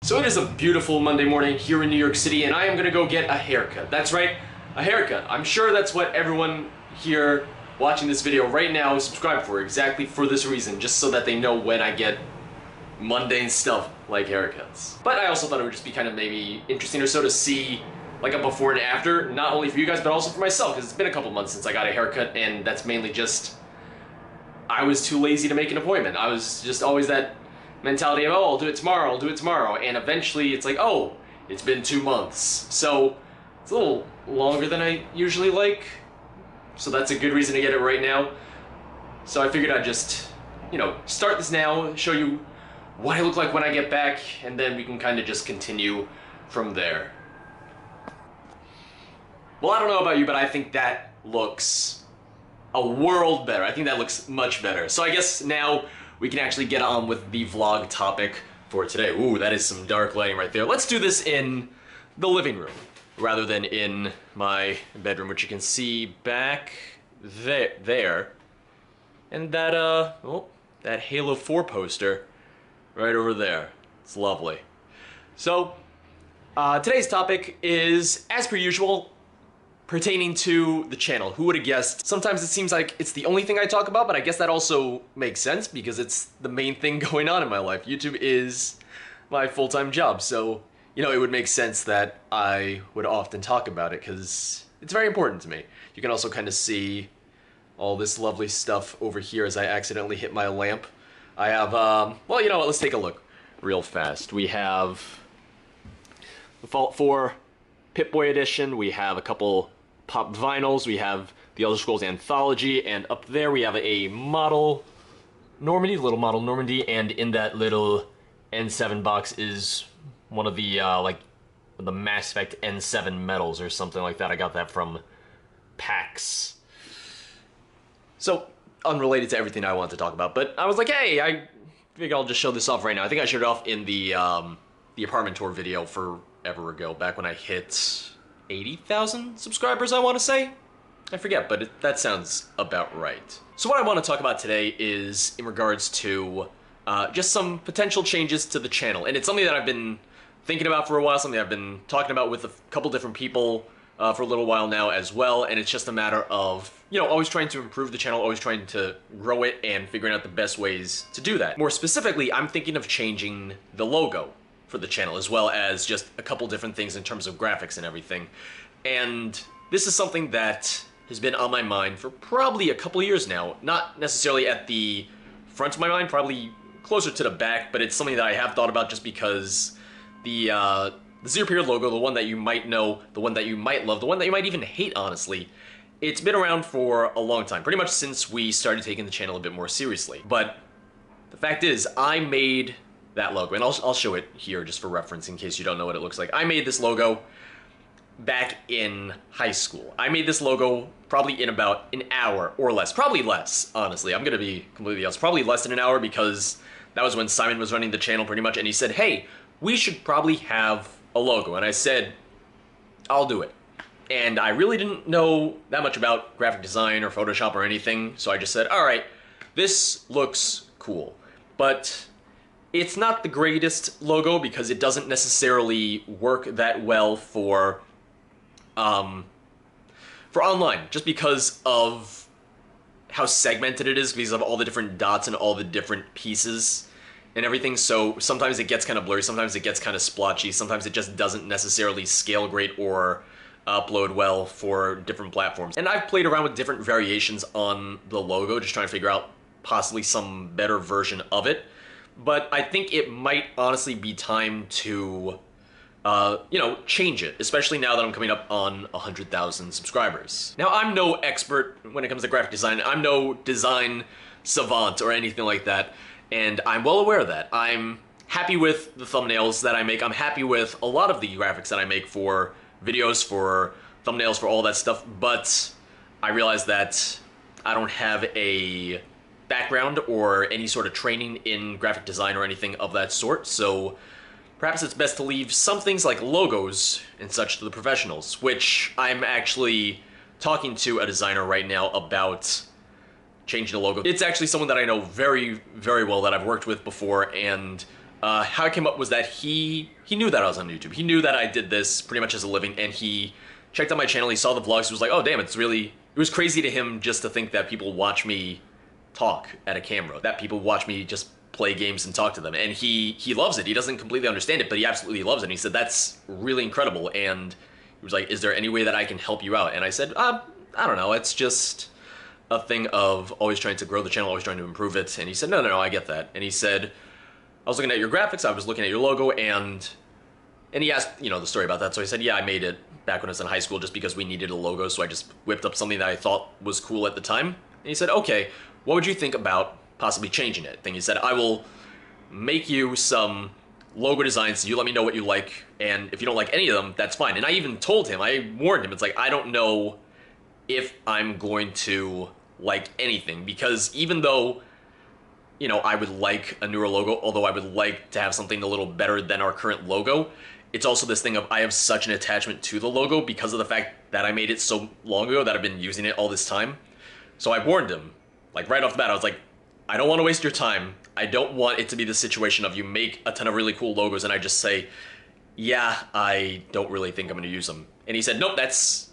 So it is a beautiful Monday morning here in New York City, and I am gonna go get a haircut. That's right, a haircut. I'm sure that's what everyone here watching this video right now is subscribed for, exactly for this reason, just so that they know when I get mundane stuff like haircuts. But I also thought it would just be kind of maybe interesting or so to see like a before and after, not only for you guys, but also for myself, because it's been a couple months since I got a haircut, and that's mainly just I was too lazy to make an appointment. I was just always that mentality of, oh, I'll do it tomorrow, and eventually it's like, oh, it's been 2 months. So it's a little longer than I usually like, so that's a good reason to get it right now. So I figured I'd just, you know, start this now, show you what I look like when I get back, and then we can kind of just continue from there. Well, I don't know about you, but I think that looks a world better. I think that looks much better. So I guess now we can actually get on with the vlog topic for today. Ooh, that is some dark lighting right there. Let's do this in the living room rather than in my bedroom, which you can see back there. And that, oh, that Halo 4 poster right over there. It's lovely. So, today's topic is, as per usual, pertaining to the channel. Who would have guessed? Sometimes it seems like it's the only thing I talk about, but I guess that also makes sense because it's the main thing going on in my life. YouTube is my full-time job, so, you know, it would make sense that I would often talk about it because it's very important to me. You can also kind of see all this lovely stuff over here as I accidentally hit my lamp. I have, well, you know what, let's take a look real fast. We have the Fallout 4 Pip-Boy edition, we have a couple pop vinyls, we have the Elder Scrolls Anthology, and up there we have a model Normandy, little model Normandy, and in that little N7 box is one of the, like, the Mass Effect N7 medals or something like that. I got that from PAX. So, unrelated to everything I want to talk about, but I was like, hey, I think I'll just show this off right now. I think I showed it off in the apartment tour video forever ago, back when I hit 80,000 subscribers, I want to say? I forget, but that sounds about right. So what I want to talk about today is in regards to just some potential changes to the channel. And it's something that I've been thinking about for a while, something I've been talking about with a couple different people for a little while now as well, and it's just a matter of, you know, always trying to improve the channel, always trying to grow it, and figuring out the best ways to do that. More specifically, I'm thinking of changing the logo for the channel, as well as just a couple different things in terms of graphics and everything. And this is something that has been on my mind for probably a couple years now. Not necessarily at the front of my mind, probably closer to the back, but it's something that I have thought about just because the Zero Period logo, the one that you might know, the one that you might love, the one that you might even hate, honestly, it's been around for a long time, pretty much since we started taking the channel a bit more seriously. But the fact is, I made that logo, and I'll show it here just for reference in case you don't know what it looks like. I made this logo back in high school. I made this logo probably in about an hour or less. Probably less, honestly. I'm gonna be completely honest. Probably less than an hour because that was when Simon was running the channel pretty much, and he said, hey, we should probably have a logo. And I said, I'll do it. And I really didn't know that much about graphic design or Photoshop or anything, so I just said, all right, this looks cool. But it's not the greatest logo because it doesn't necessarily work that well for online, just because of how segmented it is, because of all the different dots and all the different pieces and everything. So sometimes it gets kind of blurry, sometimes it gets kind of splotchy, sometimes it just doesn't necessarily scale great or upload well for different platforms. And I've played around with different variations on the logo, just trying to figure out possibly some better version of it. But I think it might honestly be time to, you know, change it, especially now that I'm coming up on 100,000 subscribers. Now, I'm no expert when it comes to graphic design. I'm no design savant or anything like that, and I'm well aware of that. I'm happy with the thumbnails that I make. I'm happy with a lot of the graphics that I make for videos, for thumbnails, for all that stuff, but I realize that I don't have a background or any sort of training in graphic design or anything of that sort, so perhaps it's best to leave some things like logos and such to the professionals, which I'm actually talking to a designer right now about changing the logo. It's actually someone that I know very, very well, that I've worked with before, and how it came up was that he knew that I was on YouTube. He knew that I did this pretty much as a living, and he checked out my channel, he saw the vlogs, he was like, oh damn, it was crazy to him just to think that people watch me talk at a camera, that people watch me just play games and talk to them, and he loves it. He doesn't completely understand it, but he absolutely loves it. And he said, that's really incredible, and he was like, is there any way that I can help you out? And I said, I don't know, it's just a thing of always trying to grow the channel, always trying to improve it. And he said, no, I get that. And he said, I was looking at your graphics, I was looking at your logo, and he asked, you know, the story about that. So I said, yeah, I made it back when I was in high school just because we needed a logo, so I just whipped up something that I thought was cool at the time. And he said, okay, what would you think about possibly changing it? And he said, I will make you some logo designs, you let me know what you like, and if you don't like any of them, that's fine. And I even told him, I warned him, it's like, I don't know if I'm going to like anything, because even though, you know, I would like a newer logo, although I would like to have something a little better than our current logo, it's also this thing of I have such an attachment to the logo because of the fact that I made it so long ago, that I've been using it all this time. So I warned him, like right off the bat, I was like, I don't want to waste your time. I don't want it to be the situation of you make a ton of really cool logos and I just say, yeah, I don't really think I'm going to use them. And he said, nope, that's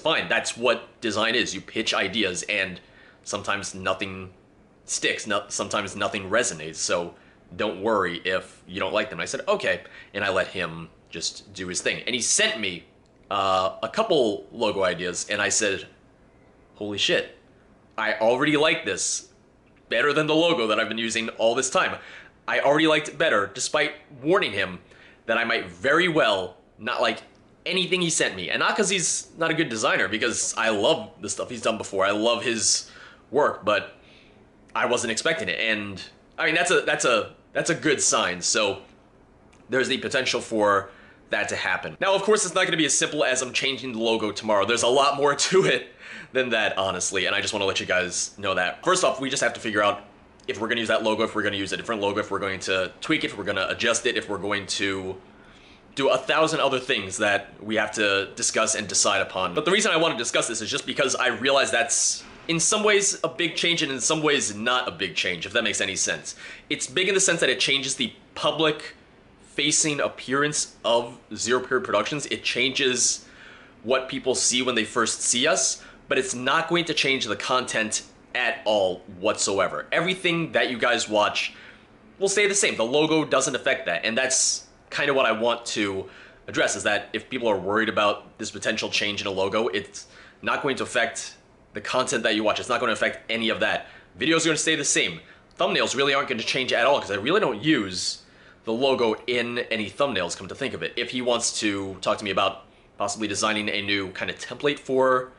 fine. That's what design is. You pitch ideas and sometimes nothing sticks. Sometimes nothing resonates. So don't worry if you don't like them. And I said, okay. And I let him just do his thing. And he sent me a couple logo ideas and I said, holy shit, I already like this better than the logo that I've been using all this time. I already liked it better, despite warning him that I might very well not like anything he sent me. And not because he's not a good designer, because I love the stuff he's done before. I love his work, but I wasn't expecting it. And I mean, that's a good sign. So there's the potential for that to happen. Now, of course, it's not going to be as simple as I'm changing the logo tomorrow. There's a lot more to it than that, honestly, and I just want to let you guys know that. First off, we just have to figure out if we're going to use that logo, if we're going to use a different logo, if we're going to tweak it, if we're going to adjust it, if we're going to do 1,000 other things that we have to discuss and decide upon. But the reason I want to discuss this is just because I realize that's in some ways a big change and in some ways not a big change, if that makes any sense. It's big in the sense that it changes the public facing appearance of Zero Period Productions. It changes what people see when they first see us, but it's not going to change the content at all whatsoever. Everything that you guys watch will stay the same. The logo doesn't affect that, and that's kind of what I want to address, is that if people are worried about this potential change in a logo, it's not going to affect the content that you watch. It's not going to affect any of that. Videos are going to stay the same. Thumbnails really aren't going to change at all, because I really don't use the logo in any thumbnails, come to think of it. If he wants to talk to me about possibly designing a new kind of template for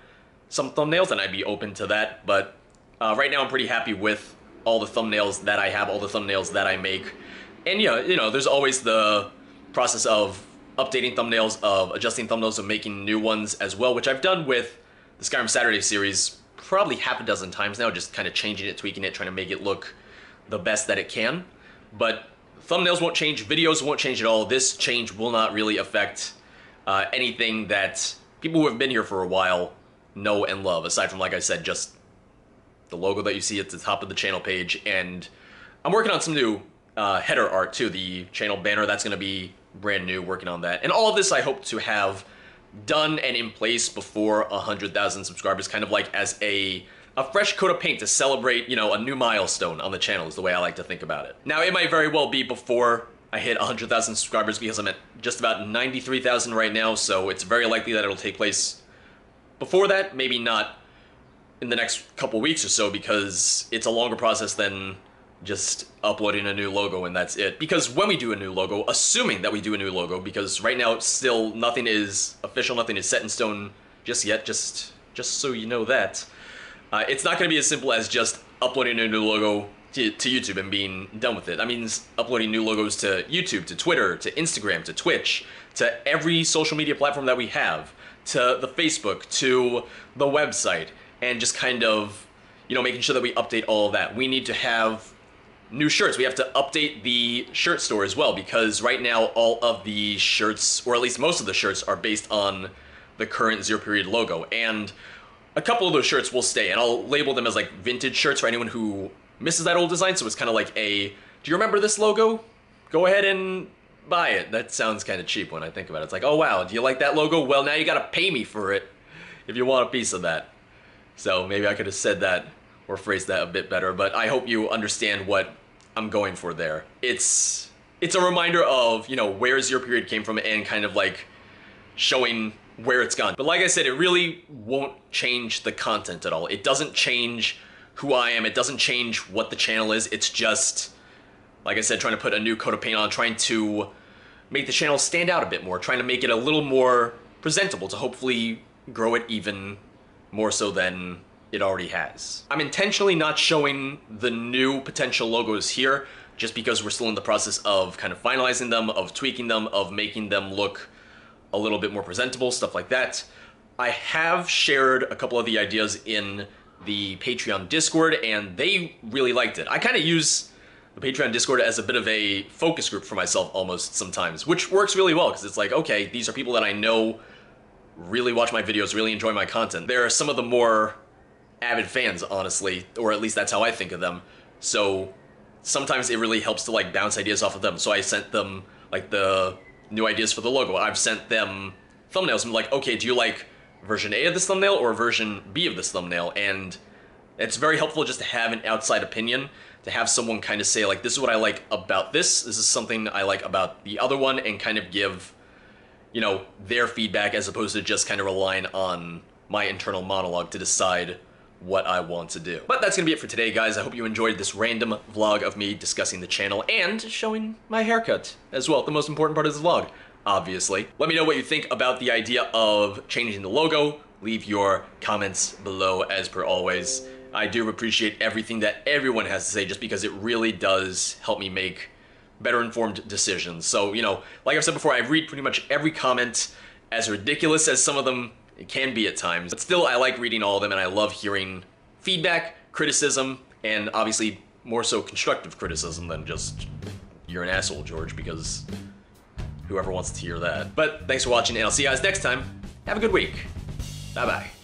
some thumbnails, then I'd be open to that. But right now I'm pretty happy with all the thumbnails that I have, all the thumbnails that I make. And yeah, you know, there's always the process of updating thumbnails, of adjusting thumbnails, of making new ones as well, which I've done with the Skyrim Saturday series probably half a dozen times now, just kind of changing it, tweaking it, trying to make it look the best that it can. But thumbnails won't change, videos won't change at all. This change will not really affect anything that people who have been here for a while know and love, aside from, like I said, just the logo that you see at the top of the channel page. And I'm working on some new header art too, the channel banner. That's going to be brand new, working on that. And all of this I hope to have done and in place before 100,000 subscribers, kind of like as a fresh coat of paint to celebrate, you know, a new milestone on the channel is the way I like to think about it. Now, it might very well be before I hit 100,000 subscribers, because I'm at just about 93,000 right now, so it's very likely that it'll take place before that, maybe not in the next couple weeks or so, because it's a longer process than just uploading a new logo and that's it. Because when we do a new logo, assuming that we do a new logo, because right now still nothing is official, nothing is set in stone just yet, just so you know that, it's not going to be as simple as just uploading a new logo to YouTube and being done with it. That means uploading new logos to YouTube, to Twitter, to Instagram, to Twitch, to every social media platform that we have, to the Facebook, to the website, and just kind of, you know, making sure that we update all of that. We need to have new shirts. We have to update the shirt store as well, because right now all of the shirts, or at least most of the shirts, are based on the current Zero Period logo. And a couple of those shirts will stay, and I'll label them as like vintage shirts for anyone who misses that old design. So it's kind of like a, do you remember this logo? go ahead and buy it. That sounds kind of cheap when I think about it. It's like, oh wow, do you like that logo? Well, now you gotta pay me for it if you want a piece of that. So maybe I could have said that or phrased that a bit better, but I hope you understand what I'm going for there. It's a reminder of, you know, where Zero Period came from and kind of like showing where it's gone. But like I said, it really won't change the content at all. It doesn't change who I am. It doesn't change what the channel is. It's just, like I said, trying to put a new coat of paint on, trying to make the channel stand out a bit more, trying to make it a little more presentable to hopefully grow it even more so than it already has. I'm intentionally not showing the new potential logos here just because we're still in the process of kind of finalizing them, of tweaking them, of making them look a little bit more presentable, stuff like that. I have shared a couple of the ideas in the Patreon Discord and they really liked it. I kind of use the Patreon Discord as a bit of a focus group for myself almost sometimes, which works really well because it's like, okay, these are people that I know really watch my videos, really enjoy my content. They're some of the more avid fans, honestly, or at least that's how I think of them. So sometimes it really helps to like bounce ideas off of them. So I sent them like the new ideas for the logo. I've sent them thumbnails and like, okay, do you like version A of this thumbnail or version B of this thumbnail? And it's very helpful just to have an outside opinion, to have someone kind of say like, this is what I like about this is something I like about the other one, and kind of give, you know, their feedback as opposed to just kind of relying on my internal monologue to decide what I want to do. But that's gonna be it for today, guys. I hope you enjoyed this random vlog of me discussing the channel and showing my haircut as well, the most important part of this vlog, obviously. Let me know what you think about the idea of changing the logo. Leave your comments below as per always. I do appreciate everything that everyone has to say just because it really does help me make better informed decisions. So, you know, like I've said before, I read pretty much every comment, as ridiculous as some of them it can be at times. But still, I like reading all of them and I love hearing feedback, criticism, and obviously more so constructive criticism than just, you're an asshole, George, because whoever wants to hear that. But thanks for watching and I'll see you guys next time. Have a good week. Bye-bye.